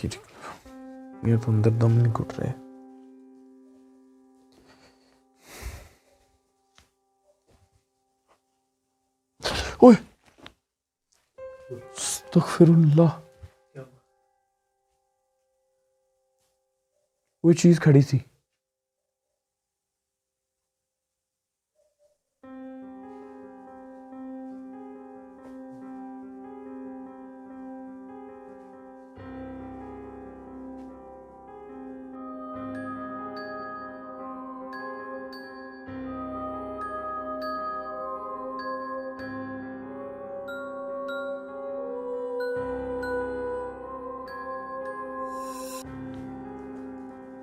मेरे तो अंदर दम नहीं घुट रहे। ओए अस्तगफिरुल्लाह, वो चीज खड़ी थी।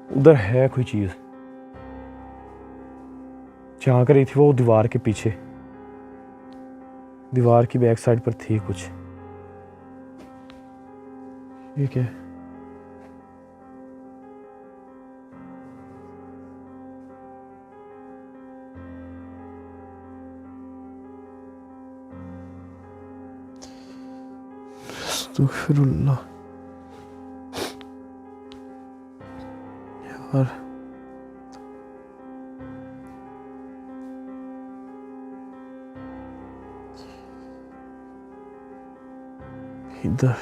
उधर है कोई चीज, झांक रही थी वो दीवार के पीछे, दीवार की बैक साइड पर थी कुछ। ठीक है, अस्तगफिरुल्लाह यार। इधर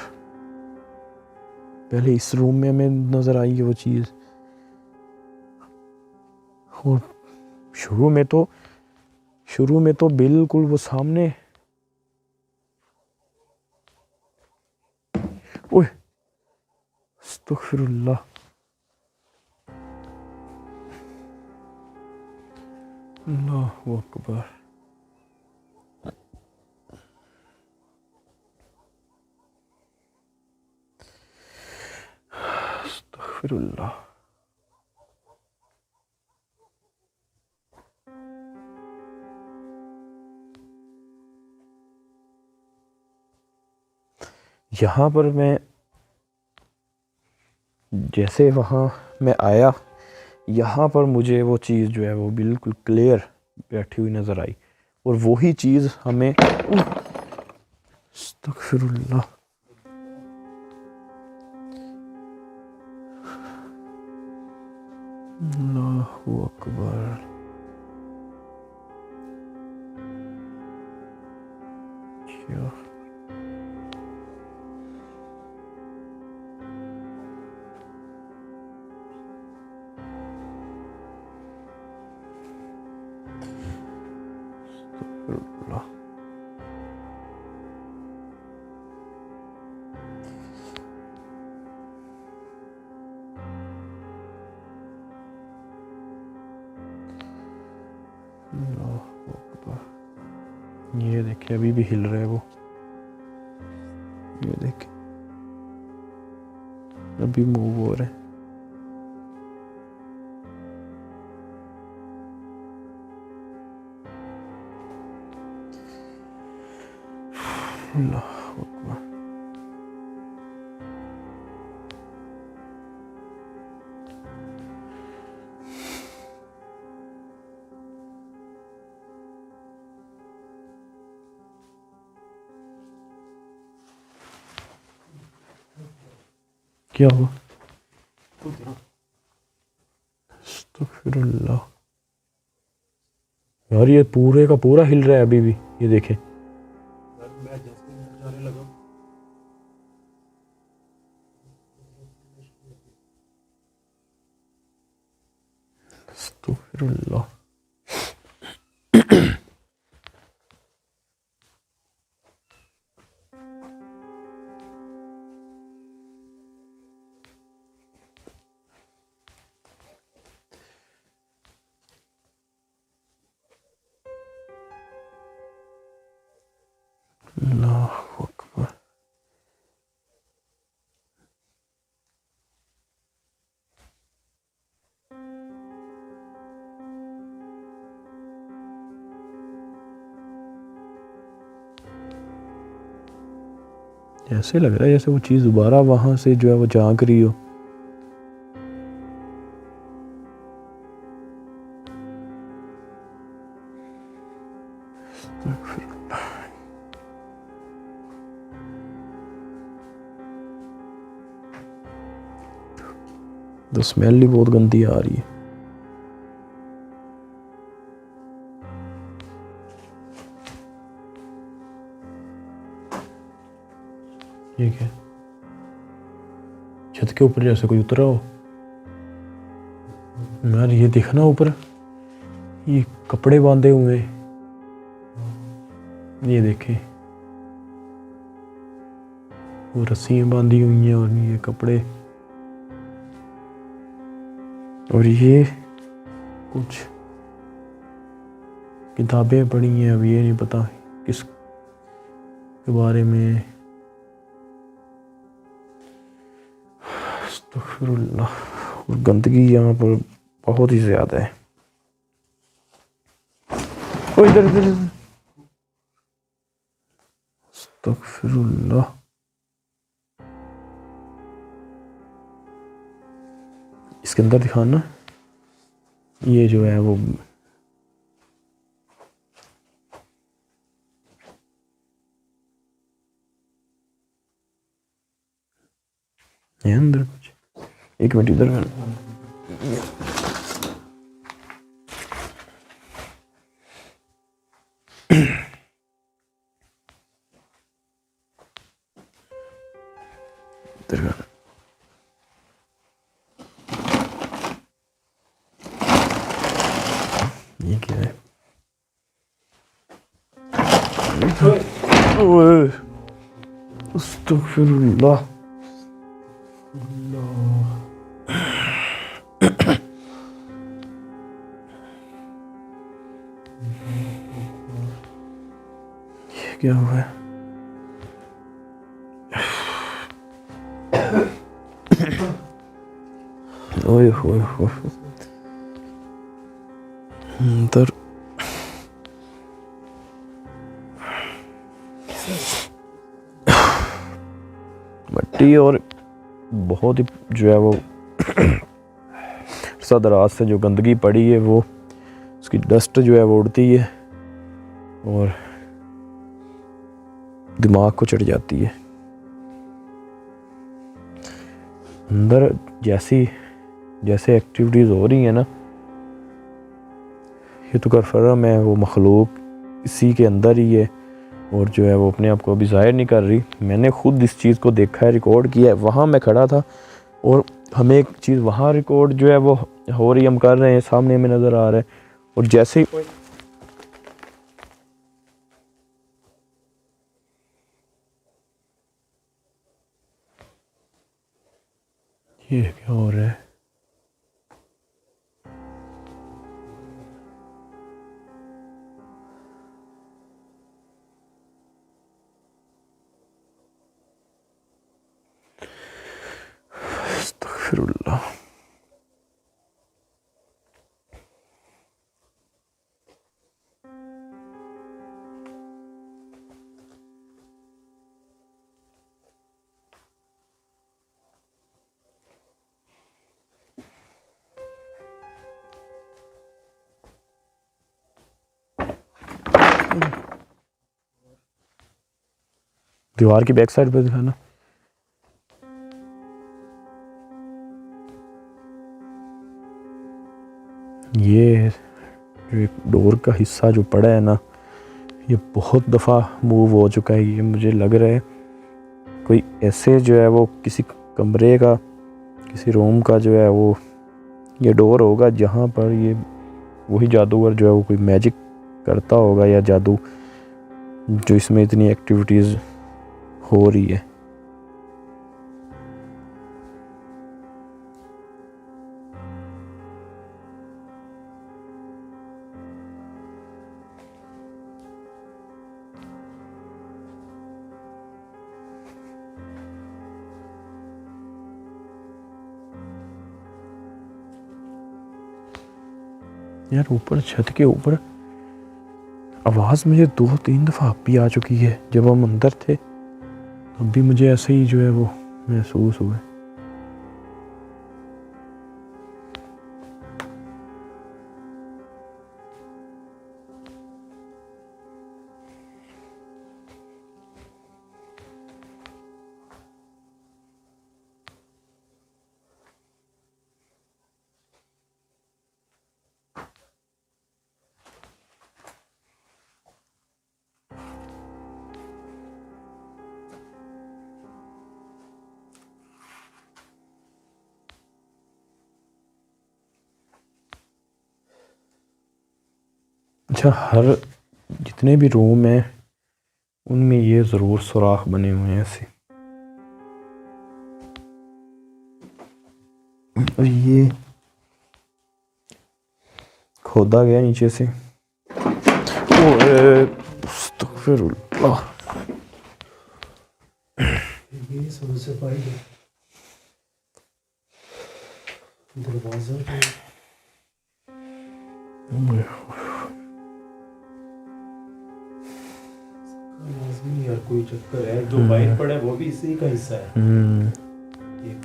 पहले इस रूम में हमें नजर आई है वो चीज, और शुरू में तो बिल्कुल वो सामने। ओए अस्तगफिरुल्लाह, अल्लाहु अकबर। अस्तगफिरुल्लाह, यहाँ पर मैं जैसे वहाँ मैं आया, यहाँ पर मुझे वो चीज़ जो है वो बिल्कुल क्लियर बैठी हुई नज़र आई, और वही चीज़ हमें अस्तगफिरुल्लाह, अल्लाहु अकबर। क्या अस्तगफिरुल्लाह, अल्लाहु अकबर। ये देखिए अभी भी हिल रहा है वो, ये देखिए अभी मूव हो रहा है। अल्लाहु अकबर। क्या हुआ? अस्तगफिरुल्लाह यार, ये पूरे का पूरा हिल रहा है अभी भी, ये देखें। अस्तगफिरुल्लाह, अल्लाहु अकबर। ऐसे लग रहा है जैसे वो चीज़ दोबारा वहां से जो है वो झांक रही हो। तो स्मेल ही बहुत गंदी आ रही है। ये क्या, छत के ऊपर जैसे कोई उतरा हो यार। ये देखना ऊपर ये कपड़े बांधे हुए, ये देखे वो रस्सियाँ बांधी हुई हैं और ये कपड़े, और ये कुछ किताबें पढ़ी हैं। अब ये नहीं पता किस के बारे में। अस्तगफिरुल्लाह। और गंदगी यहाँ पर बहुत ही ज़्यादा है। ओ इधर इधर इधर। अस्तगफिरुल्लाह। इसके अंदर दिखाना ये जो है वो है अंदर कुछ। एक मिनट इधर ये क्या है? ओए अस्तगफिरुल्लाह। ये क्या हुआ है? ओए होए होए अंदर मट्टी और बहुत ही जो है वो दराज से जो गंदगी पड़ी है वो उसकी डस्ट जो है वो उड़ती है और दिमाग को चढ़ जाती है। अंदर जैसे एक्टिविटीज़ हो रही है ना, ये तो कन्फर्म है वो मखलूक इसी के अंदर ही है और जो है वो अपने आप को अभी ज़ाहिर नहीं कर रही। मैंने खुद इस चीज़ को देखा है, रिकॉर्ड किया है। वहाँ मैं खड़ा था और हमें एक चीज़ वहाँ रिकॉर्ड जो है वो हो रही, हम कर रहे हैं, सामने में नज़र आ रहा है। और जैसे ही ये क्या हो रहा है? अस्तगफिरुल्लाह। दीवार की बैक साइड पे दिखाना। ये जो एक डोर का हिस्सा जो पड़ा है ना, ये बहुत दफ़ा मूव हो चुका है। ये मुझे लग रहा है कोई ऐसे जो है वो किसी कमरे का, किसी रूम का जो है वो ये डोर होगा जहाँ पर ये वही जादूगर जो है वो कोई मैजिक करता होगा या जादू, जो इसमें इतनी एक्टिविटीज़ हो रही है। यार ऊपर छत के ऊपर आवाज़ मुझे 2-3 दफ़ा अब भी आ चुकी है। जब हम अंदर थे तब भी मुझे ऐसे ही जो है वो महसूस हुआ। अच्छा, हर जितने भी रूम हैं उनमें ये ज़रूर सुराख बने हुए हैं ऐसे। और ये खोदा गया नीचे से। अस्तगफिरुल्लाह। ये सबसे पहले दरवाजा लाजमी यार कोई चक्कर है जो बाहर पड़ा है वो भी इसी का हिस्सा है।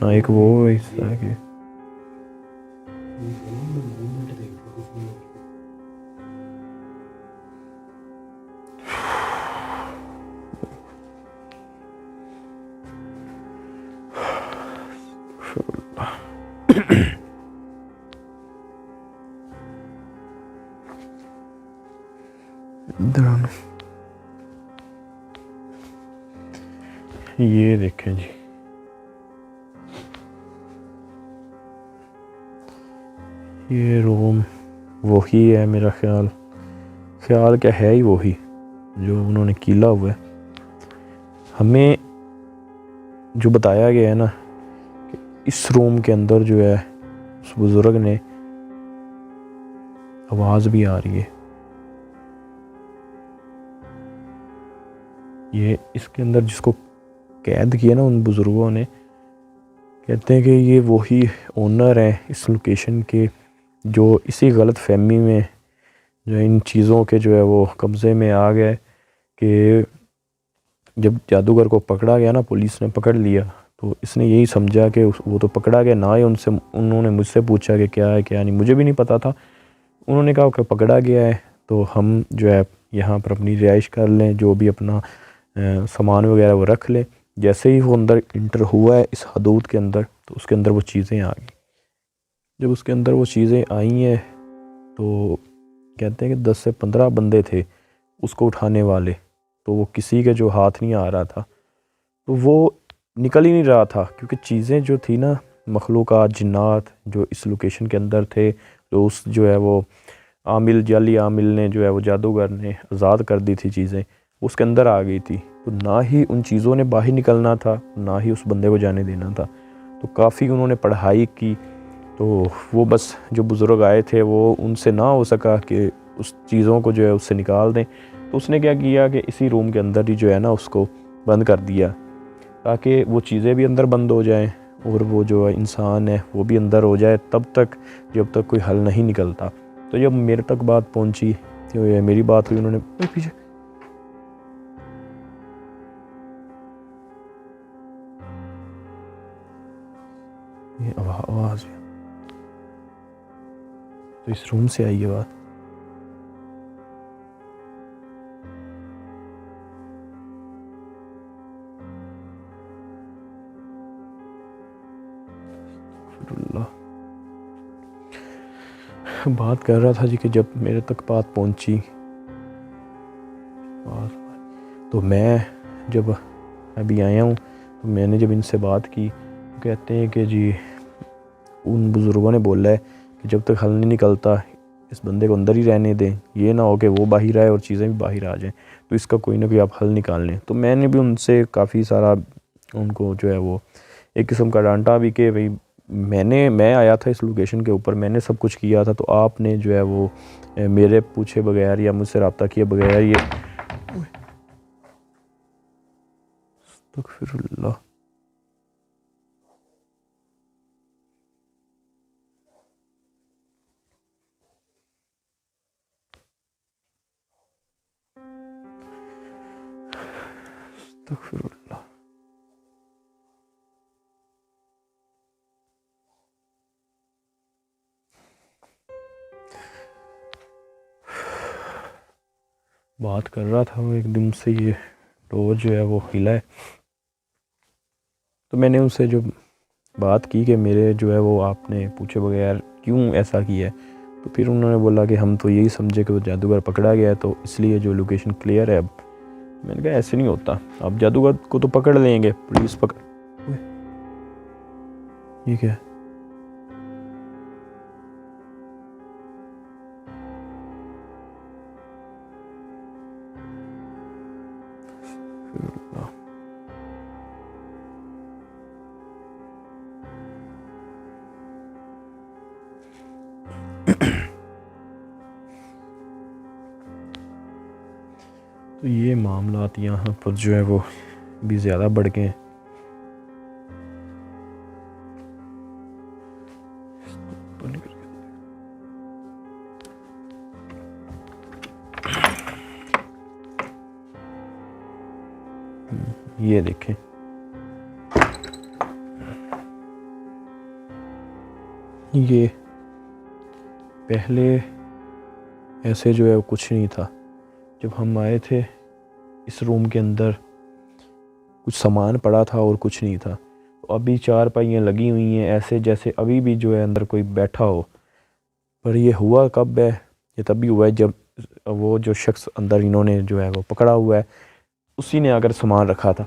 हाँ, एक वो हिस्सा है कि मूवमेंट देख लो कुछ नहीं। ये देखें जी, ये रूम वही है मेरा ख्याल क्या है ही वही जो उन्होंने कीला हुआ है। हमें जो बताया गया है ना कि इस रूम के अंदर जो है उस बुज़ुर्ग ने आवाज़ भी आ रही है। ये इसके अंदर जिसको कैद किया ना उन बुज़ुर्गों ने, कहते हैं कि ये वही ओनर हैं इस लोकेशन के जो इसी गलत फहमी में जो इन चीज़ों के जो है वो कब्ज़े में आ गए कि जब जादूगर को पकड़ा गया ना, पुलिस ने पकड़ लिया, तो इसने यही समझा कि वो तो पकड़ा गया ना ही उन्होंने मुझसे पूछा कि क्या है क्या नहीं, मुझे भी नहीं पता था। उन्होंने कहा कि पकड़ा गया है तो हम जो है यहाँ पर अपनी रिहाइश कर लें, जो भी अपना सामान वगैरह वो रख लें। जैसे ही वो अंदर इंटर हुआ है इस हदूद के अंदर, तो उसके अंदर वो चीज़ें आ गई। जब उसके अंदर वो चीज़ें आई हैं तो कहते हैं कि 10 से 15 बंदे थे उसको उठाने वाले, तो वो किसी के जो हाथ नहीं आ रहा था, तो वो निकल ही नहीं रहा था, क्योंकि चीज़ें जो थी ना, मखलूक़ात जिन्नात जो इस लोकेशन के अंदर थे, तो उस जो है वो आमिल जाली आमिल ने जो है वो जादूगर ने आज़ाद कर दी थी चीज़ें, उसके अंदर आ गई थी। तो ना ही उन चीज़ों ने बाहर निकलना था, ना ही उस बंदे को जाने देना था। तो काफ़ी उन्होंने पढ़ाई की, तो वो बस जो बुज़ुर्ग आए थे वो उनसे ना हो सका कि उस चीज़ों को जो है उससे निकाल दें। तो उसने क्या किया कि इसी रूम के अंदर ही जो है ना उसको बंद कर दिया, ताकि वो चीज़ें भी अंदर बंद हो जाएं और वो जो इंसान है वो भी अंदर हो जाए, तब तक जब तक कोई हल नहीं निकलता। तो जब मेरे तक बात पहुंची, तो ये मेरी बात हुई, उन्होंने पीछे ये आवाज़, तो इस रूम से आई है बात। बात कर रहा था जी कि जब मेरे तक बात पहुंची, तो मैं जब अभी आया हूँ तो मैंने जब इनसे बात की, तो कहते हैं कि जी उन बुज़ुर्गों ने बोला है कि जब तक हल नहीं निकलता इस बंदे को अंदर ही रहने दें, ये ना हो कि वो बाहर आए और चीज़ें भी बाहर आ जाएं, तो इसका कोई ना कोई आप हल निकाल लें। तो मैंने भी उनसे काफ़ी सारा उनको जो है वो एक किस्म का डांटा भी कि भाई मैं आया था इस लोकेशन के ऊपर, मैंने सब कुछ किया था, तो आपने जो है वो मेरे पूछे बगैर या मुझसे रब्ता किए बगैर ये अस्तगफिरुल्लाह। अस्तगफिरुल्लाह। बात कर रहा था वो, एकदम से ये डोर जो है वो हिला है। तो मैंने उनसे जो बात की कि मेरे जो है वो आपने पूछे बगैर क्यों ऐसा किया है, तो फिर उन्होंने बोला कि हम तो यही समझे कि वो जादूगर पकड़ा गया है, तो इसलिए जो लोकेशन क्लियर है अब। मैंने कहा ऐसे नहीं होता, अब जादूगर को तो पकड़ लेंगे, पुलिस पकड़, ये क्या है? तो ये मामलात यहाँ पर जो है वो भी ज़्यादा बढ़ गए हैं। ये देखें, ये पहले ऐसे जो है वो कुछ नहीं था। जब हम आए थे इस रूम के अंदर कुछ सामान पड़ा था और कुछ नहीं था। तो अभी चार पाइयाँ लगी हुई हैं ऐसे जैसे अभी भी जो है अंदर कोई बैठा हो। पर ये हुआ कब है? ये तभी हुआ है जब वो जो शख्स अंदर इन्होंने जो है वो पकड़ा हुआ है उसी ने अगर सामान रखा था।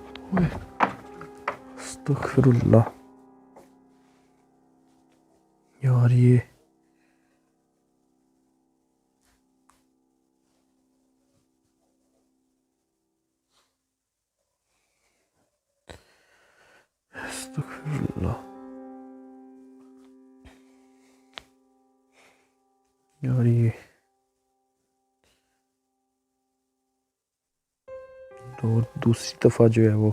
अस्तगफिरुल्लाह यार, ये अस्तगफिरुल्लाह यार, ये और दूसरी दफ़ा जो है वो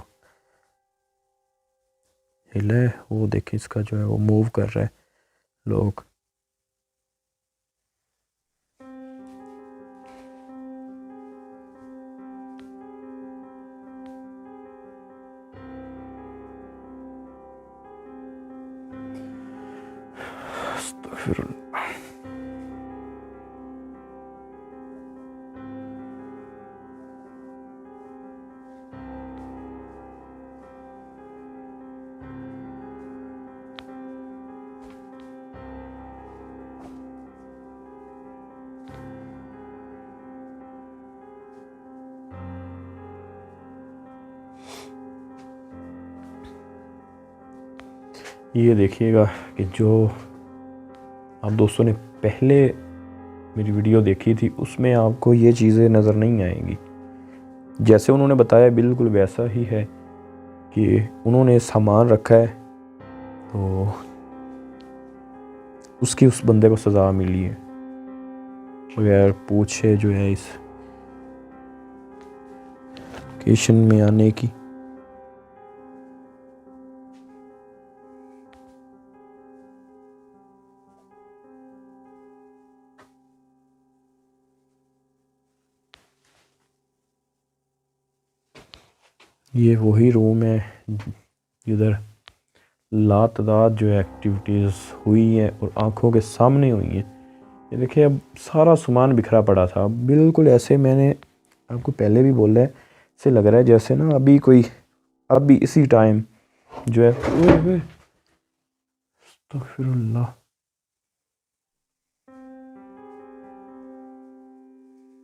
हिला है, वो देखें इसका जो है वो मूव कर रहा है लोग। अस्तगफिरुल्लाह। ये देखिएगा कि जो आप दोस्तों ने पहले मेरी वीडियो देखी थी उसमें आपको ये चीज़ें नज़र नहीं आएंगी। जैसे उन्होंने बताया बिल्कुल वैसा ही है कि उन्होंने सामान रखा है तो उसकी उस बंदे को सज़ा मिली है बगैर पूछे जो है इस लोकेशन में आने की। ये वही रूम है जिधर लातादाद जो है एक्टिविटीज़ हुई हैं और आंखों के सामने हुई हैं। ये देखिए, अब सारा सामान बिखरा पड़ा था बिल्कुल ऐसे। मैंने आपको पहले भी बोला है, ऐसे लग रहा है जैसे ना अभी इसी टाइम जो है अस्तगफिरुल्लाह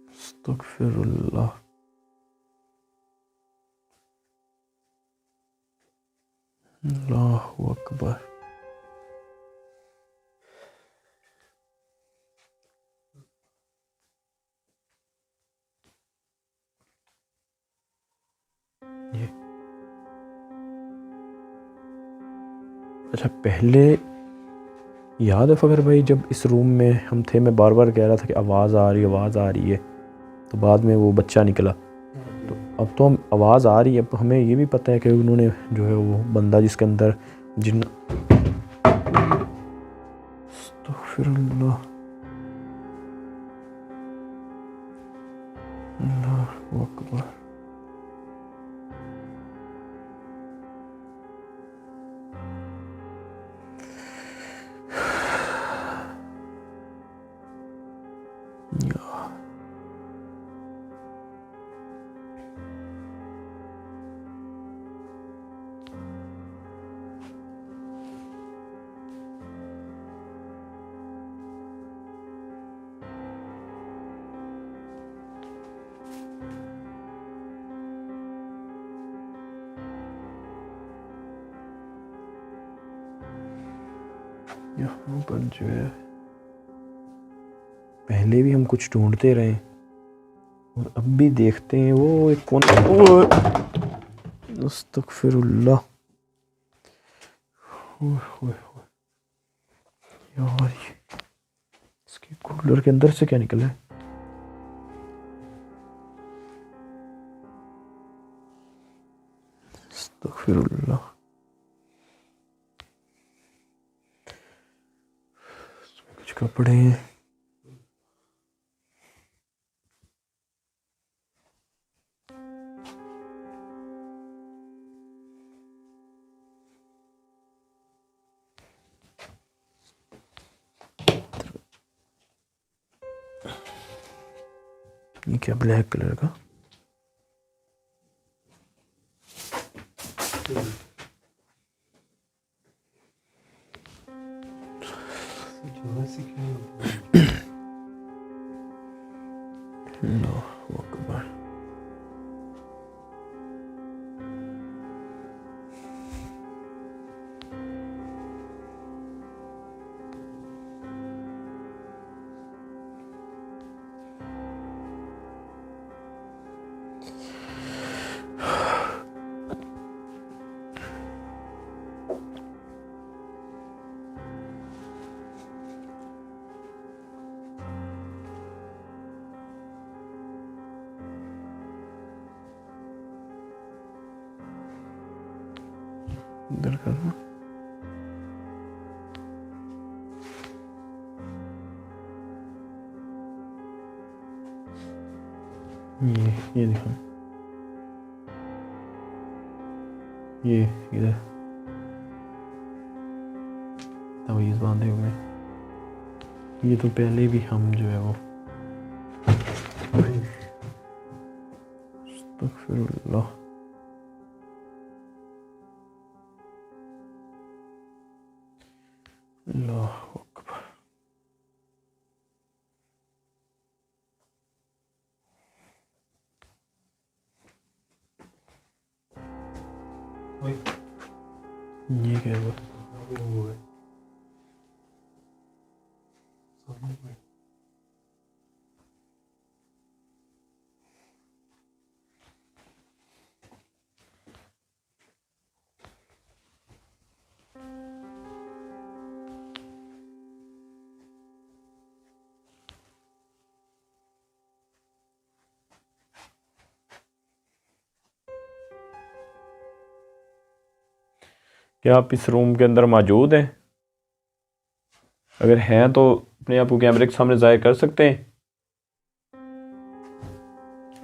अस्तगफिरुल्लाह अल्लाहु अकबर। ये अच्छा, पहले याद है फ़खर भाई जब इस रूम में हम थे, मैं बार बार कह रहा था कि आवाज़ आ रही है, तो बाद में वो बच्चा निकला। तो अब तो हम आवाज़ आ रही है, अब हमें ये भी पता है कि उन्होंने जो है वो बंदा जिसके अंदर जिन अस्तगफिरुल्लाह अल्लाहु अकबर। यहाँ पर जो है पहले भी हम कुछ ढूंढते रहे और अब भी देखते हैं। वो एक कौन, अस्तगफिरुल्लाह यार, इसके कूलर के अंदर से क्या निकला है? अस्तगफिरुल्लाह। इसमें कुछ कपड़े हैं। ये क्या ब्लैक कलर का? अल्लाहु अकबर। इधर करना। ये देखो, ये इधर तवीज़ बांधे हुए। ये तो पहले भी हम जो है वो अस्तगफिरुल्लाह। अल्लाहु अकबर। ये क्या हुआ? क्या आप इस रूम के अंदर मौजूद हैं? अगर हैं तो अपने आप को कैमरे के सामने जाहिर कर सकते हैं।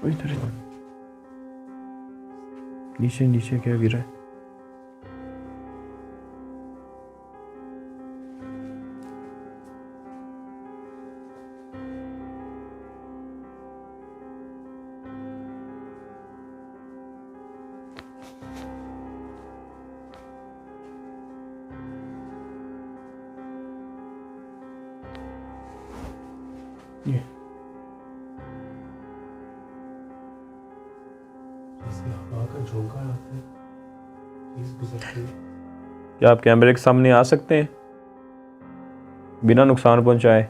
इधर नीचे नीचे क्या गिरा है? ये जैसे हवा का झोंका आता है, चीज गुजरती है। क्या आप कैमरे के सामने आ सकते हैं बिना नुकसान पहुंचाए?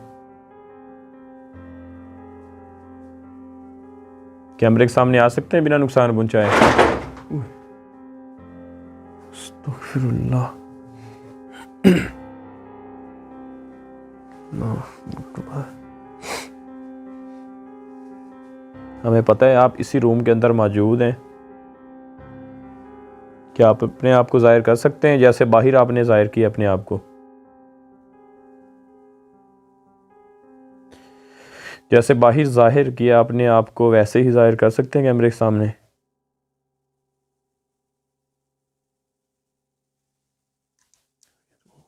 कैमरे के सामने आ सकते हैं बिना नुकसान पहुंचाए? अस्तगफिरुल्लाह। हमें पता है आप इसी रूम के अंदर मौजूद हैं। क्या आप अपने आप को जाहिर कर सकते हैं जैसे बाहर आपने जाहिर किया अपने आप को? जैसे बाहर जाहिर किया अपने आप को वैसे ही जाहिर कर सकते हैं कैमरे के सामने?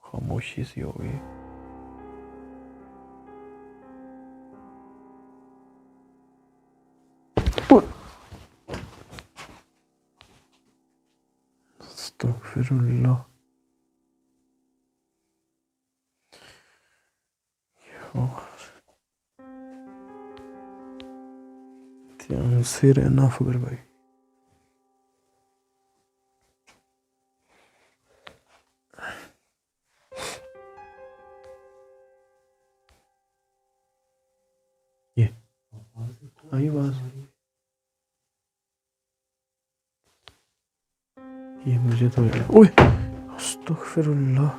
खामोशी सी हो गई। अस्तगफिरुल्लाह। ध्यान से रहना फकर भाई। ये आई आवाज। ये मुझे तो ओए अस्तगफिरुल्लाह।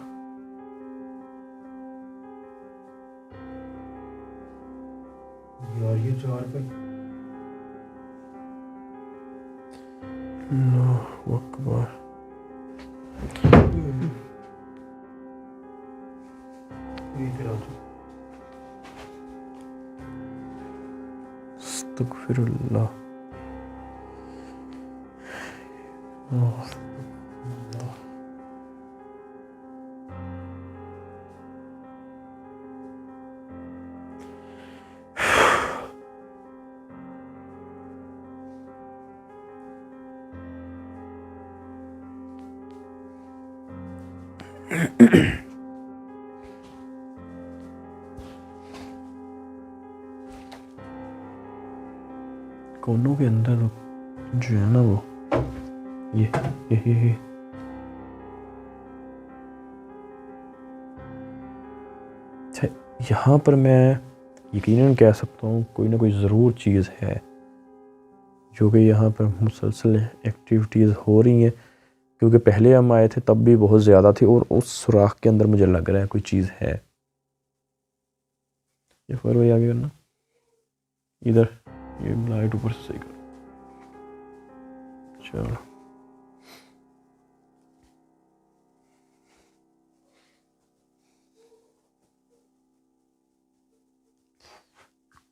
यार ये चार पे अल्लाहु अकबर। फिर आ जाओ। अस्तगफिरुल्लाह। कोनों के अंदर जो है ना वो ये अच्छा, यहाँ पर मैं यकीनन कह सकता हूँ कोई ना कोई ज़रूर चीज़ है जो कि यहाँ पर मुसलसल एक्टिविटीज़ हो रही हैं, क्योंकि पहले हम आए थे तब भी बहुत ज़्यादा थी और उस सुराख के अंदर मुझे लग रहा है कोई चीज़ है। ये फिर वही आगे करना, इधर ये लाइट ऊपर से सही कर। चलो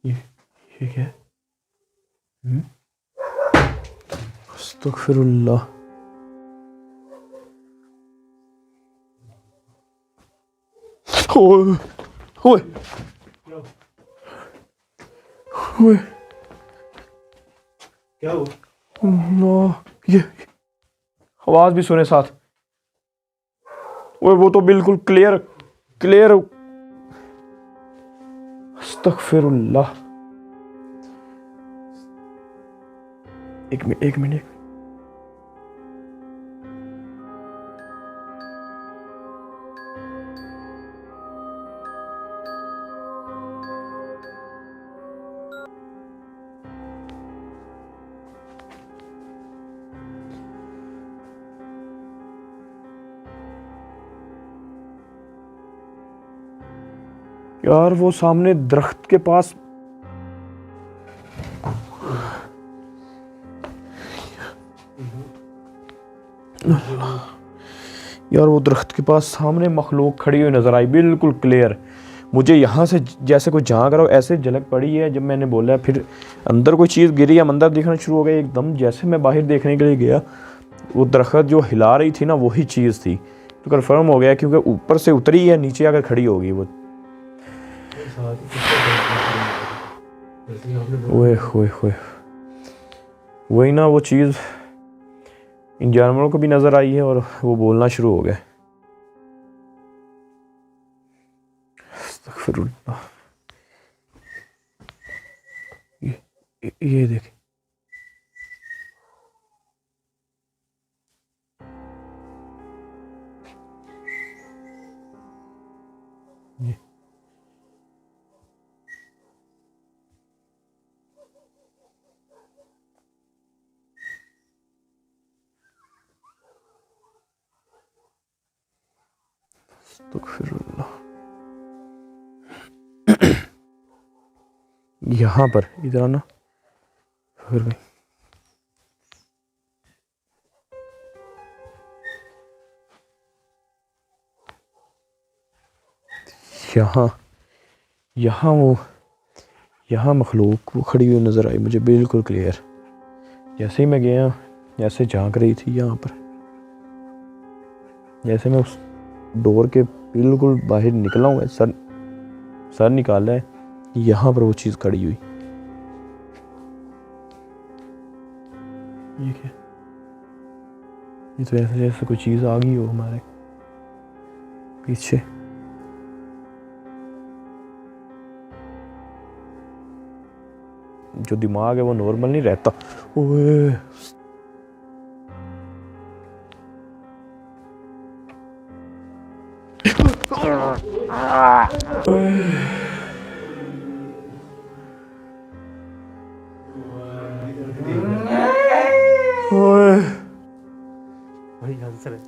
ये क्या है? अस्तगफिरुल्लाह। ओए ओए ओए क्या हुआ? ये आवाज भी सुने साथ। ओए वो तो बिल्कुल क्लियर क्लियर। अस्तगफिरुल्लाह। एक मिनट यार, वो सामने दरख्त के पास यार वो दरख्त के पास सामने मखलूक खड़ी हुई नजर आई, बिल्कुल क्लियर। मुझे यहाँ से जैसे कोई झांक रहा हो ऐसे झलक पड़ी है। जब मैंने बोला फिर अंदर कोई चीज़ गिरी, हम अंदर दिखना शुरू हो गया एकदम। जैसे मैं बाहर देखने के लिए गया, वो दरख्त जो हिला रही थी ना वही चीज़ थी। तो कंफर्म हो गया क्योंकि ऊपर से उतरी है, नीचे आकर खड़ी होगी वो। ओए होए होए, वही ना वो चीज़ इन जानवरों को भी नजर आई है और वो बोलना शुरू हो गए। अस्तगफिरुल्लाह। ये देख, अस्तगफिरुल्लाह। यहाँ पर इधर आना फिर भाई। यहाँ मखलूक वो खड़ी हुई नज़र आई मुझे बिल्कुल क्लियर। जैसे ही मैं गया जैसे झांक रही थी यहाँ पर, जैसे मैं उस डोर के बिल्कुल बाहर निकला हूँ, सर निकाला है, यहाँ पर वो चीज़ खड़ी हुई। ये क्या? ये तो ऐसे जैसे कोई चीज़ आ गई हो हमारे पीछे। जो दिमाग है वो नॉर्मल नहीं रहता। ओए भाई हंस रहे।